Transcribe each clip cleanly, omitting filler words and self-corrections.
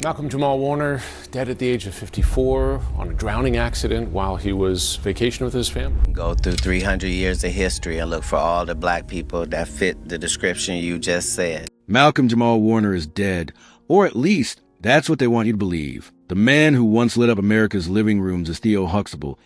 Malcolm-Jamal Warner, dead at the age of 54 on a drowning accident while he was vacationing with his family. Go through 300 years of history and look for all the black people that fit the description you just said. Malcolm-Jamal Warner is dead, or at least that's what they want you to believe. The man who once lit up America's living rooms as Theo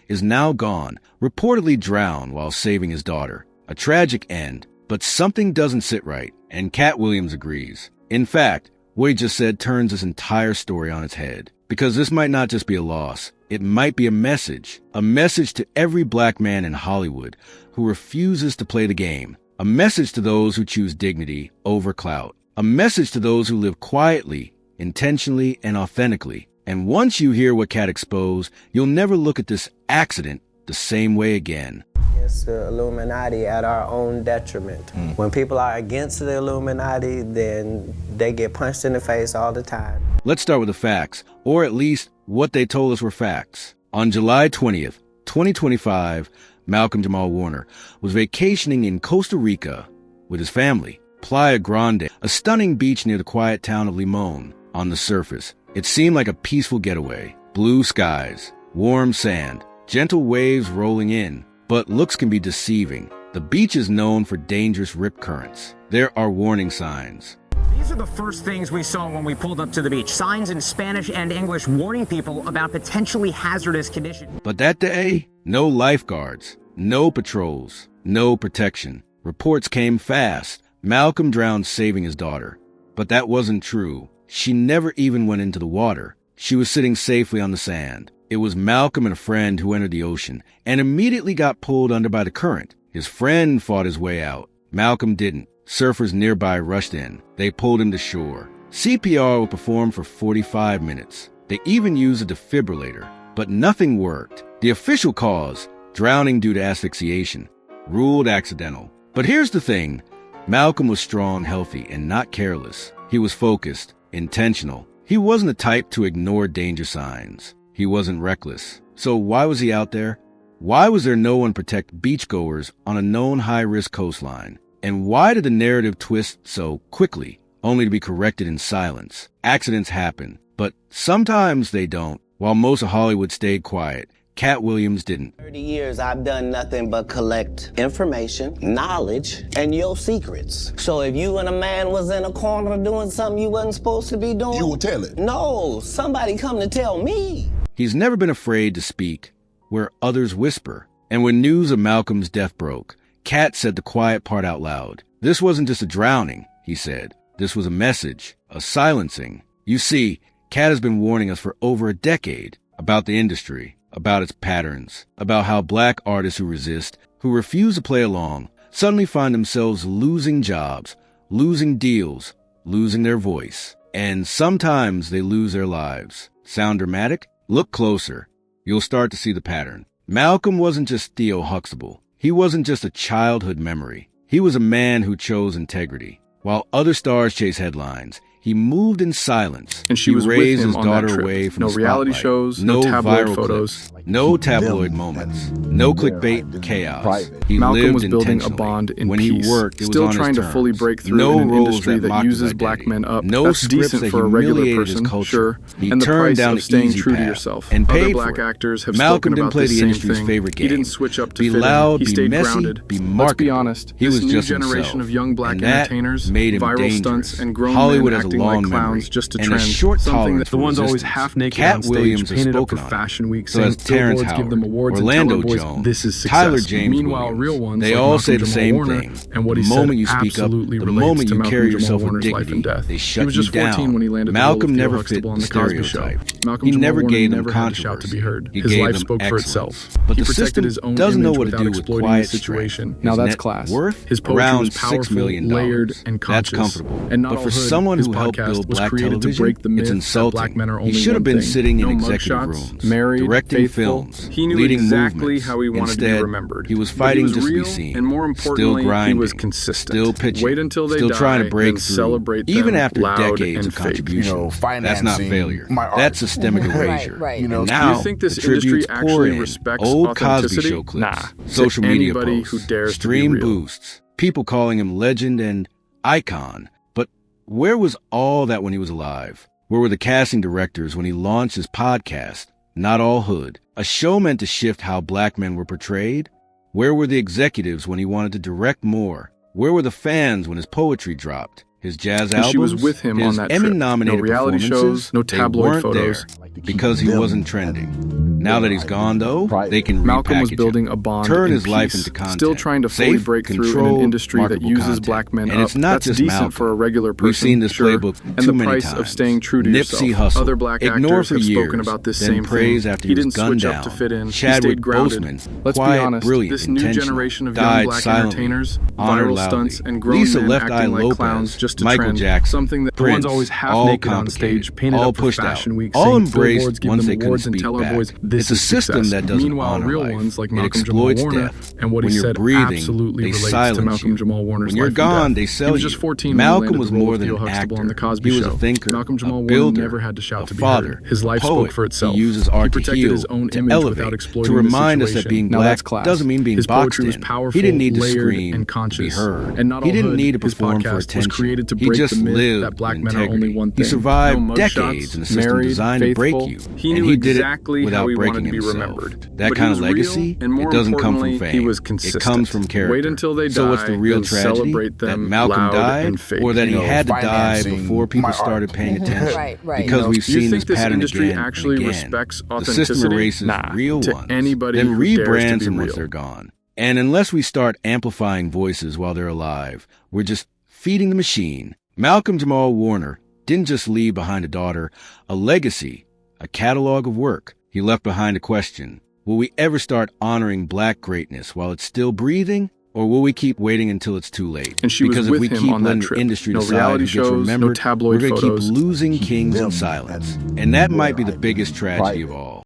is now gone, reportedly drowned while saving his daughter. A tragic end, but something doesn't sit right, and Cat Williams agrees. In fact, what he just said turns this entire story on its head. Because this might not just be a loss, it might be a message to every black man in Hollywood who refuses to play the game, a message to those who choose dignity over clout, a message to those who live quietly, intentionally, and authentically. And once you hear what Cat exposed, you'll never look at this accident the same way again. It's the Illuminati at our own detriment. When people are against the Illuminati, then they get punched in the face all the time. Let's start with the facts, or at least what they told us were facts. On July 20th, 2025, Malcolm-Jamal Warner was vacationing in Costa Rica with his family. Playa Grande, a stunning beach near the quiet town of Limon. On the surface, it seemed like a peaceful getaway. Blue skies, warm sand, gentle waves rolling in. But looks can be deceiving. The beach is known for dangerous rip currents. There are warning signs. These are the first things we saw when we pulled up to the beach. Signs in Spanish and English warning people about potentially hazardous conditions. But that day, no lifeguards, no patrols, no protection. Reports came fast. Malcolm drowned saving his daughter. But that wasn't true. She never even went into the water. She was sitting safely on the sand. It was Malcolm and a friend who entered the ocean and immediately got pulled under by the current. His friend fought his way out. Malcolm didn't. Surfers nearby rushed in. They pulled him to shore. CPR was performed for 45 minutes. They even used a defibrillator, but nothing worked. The official cause, drowning due to asphyxiation, ruled accidental. But here's the thing. Malcolm was strong, healthy, and not careless. He was focused, intentional. He wasn't the type to ignore danger signs. He wasn't reckless. So why was he out there? Why was there no one to protect beachgoers on a known high-risk coastline? And why did the narrative twist so quickly, only to be corrected in silence? Accidents happen, but sometimes they don't. While most of Hollywood stayed quiet, Cat Williams didn't. 30 years, I've done nothing but collect information, knowledge, and your secrets. So if you and a man was in a corner doing something you wasn't supposed to be doing, you will tell it. No, somebody come to tell me. He's never been afraid to speak where others whisper. And when news of Malcolm's death broke, Cat said the quiet part out loud. This wasn't just a drowning, he said. This was a message, a silencing. You see, Cat has been warning us for over a decade about the industry, about its patterns, about how black artists who resist, who refuse to play along, suddenly find themselves losing jobs, losing deals, losing their voice. And sometimes they lose their lives. Sound dramatic? Look closer. You'll start to see the pattern. Malcolm wasn't just Theo Huxtable. He wasn't just a childhood memory. He was a man who chose integrity. While other stars chase headlines, he moved in silence. And she he was raised with him his on daughter that trip. away from No the reality spotlight. shows, no no tabloid viral photos. clips, no tabloid moments, no clickbait chaos. He Malcolm lived was building a intentionally. bond in when peace, he worked, it still was on trying his to fully terms. break through no in an roles industry that mocked his uses black identity. men up. No That's scripts decent that for a regular humiliated his person, culture. sure. He And the turned price down of the staying easy true to path yourself. and Other paid black for it. actors have Malcolm spoken didn't about play the the same industry's thing. favorite game. He didn't switch up to Be fit loud, in. He be stayed messy, grounded. be Let's be marketable. honest. He this was new just generation himself. of young black And that entertainers, made him viral dangerous. stunts, and grown Hollywood men has a acting long like clowns memory just to and trend. a short Something tolerance that the for ones always resistance. half naked Cat on stage, Williams has painted up spoken for on Fashion Week, So saying has Terrence billboards give them Howard, awards Orlando and tell our boys Jones, this is success. Tyler James Meanwhile, Williams. real ones They like all say the Malcolm-Jamal same Warner, thing. and what he The said moment you speak up, absolutely the relates moment to you carry Malcolm-Jamal yourself with Warner's life dignity, and death. they He shut was you just 14 down. when he landed Malcolm the role of never Theo fit Huxtable on the the Cosby Show. stereotype. Malcolm-Jamal He never Warner gave them never had to shout to be controversy. heard. He His gave life them spoke for excellence. itself. But He the protected system his own doesn't know image what to without do with exploiting quiet the situation. strength. Now His that's net class. worth His poetry around was $6 powerful, million. layered, and That's conscious. comfortable. And not But all for hood, someone his who helped podcast build was black created television, to break the myth it's that insulting. black men are He only should have one been thing. sitting in No executive mugshots, rooms, married, directing faithful. films, He knew leading exactly movements. how he wanted to be Instead, remembered. he was But fighting was just to be real, seen. and more Still importantly, grinding. he was consistent. Still pitching. Wait until they still die, trying to break then through. celebrate Even them after loud decades and of fake. contribution. You know, That's not financing failure. my art. That's systemic Right, erasure. right. You know, And now, Do you think this the industry tributes pour actually in. respects Old Cosby authenticity? Show clips, Nah. social To media anybody posts, who dares to be stream real. boosts, people calling him legend and icon. But where was all that when he was alive? Where were the casting directors when he launched his podcast, Not All Hood, a show meant to shift how black men were portrayed? Where were the executives when he wanted to direct more? Where were the fans when his poetry dropped? His jazz albums, she was with him his on that trip. Emmy-nominated No reality performances, shows, no tabloid they weren't photos. there because he wasn't trending. Now that he's gone, though, they can Malcolm was repackage building him, a bond turn in his life peace, into content, still trying to fully safe, break through in an controlled, industry that marketable uses content. black men And up. it's not That's just decent Malcolm. for a regular person. We've seen this sure. playbook And too the many price times. of staying true to Nipsey yourself. Hussle, Other black ignored actors for have years, spoken about this then same praised thing. after He was didn't gunned switch down. up to fit in. He Chadwick stayed grounded. Boseman, Let's be quiet, honest. brilliant, This new intentional, generation of young died black silently, entertainers, honored viral loudly. stunts, and grown Lisa men Left acting Eye like Lopez, clowns just to Michael trend. Jackson, Something that Prince, the ones always half all naked on complicated, stage, painted all up for pushed fashion out, week, all saying embraced billboards give once them they couldn't awards and speak tell our back. boys this It's a is system success. that doesn't Meanwhile, honor real life. ones like It Malcolm-Jamal exploits Warner death. and what When he you're said breathing, absolutely they relates to silence you. Malcolm-Jamal Warner's When you're life gone, and they death. sell He was you. just 14 when he Malcolm landed was the role more of than Theo an Huxtable actor. on the Cosby He was Show. a thinker, Malcolm-Jamal a Warner builder, never had to shout a to be father, heard. His life a poet. spoke for itself. He uses art He to protected heal, his own to image elevate, without exploiting to the remind us that situation. being Now black that's class. doesn't mean being His boxed poetry was in. powerful, He didn't need to layered, scream and to be conscious. heard. And Not He All didn't Hood, need to his perform for podcast, was attention. created to He break just the myth lived that black with men are only integrity. one thing. He survived No decades mugshots, in a system married, designed to break faithful. you. He and knew he did exactly it without how he breaking wanted to be himself. remembered. That But he kind of was real, legacy, and more it doesn't come from importantly, fame. he was It consistent. comes from character. Wait until they So what's the die, real then tragedy? celebrate That them Malcolm loud died, and fake. or that he You know, had to die financing before people my art. started paying attention? Right, right. Because we've You seen think this this pattern industry again and actually again. respects The system authenticity? erases Nah, real to ones, anybody then who dares to rebrands be them once real. they're gone. And unless we start amplifying voices while they're alive, we're just feeding the machine. Malcolm-Jamal Warner didn't just leave behind a daughter, a legacy, a catalog of work. He left behind a question. Will we ever start honoring black greatness while it's still breathing? Or will we keep waiting until it's too late? And she was because with if we him keep on that letting trip. the industry No decide reality who gets shows, no remembered, tabloid we're going to keep photos. losing kings in them silence. at And that might be the private. biggest tragedy of all.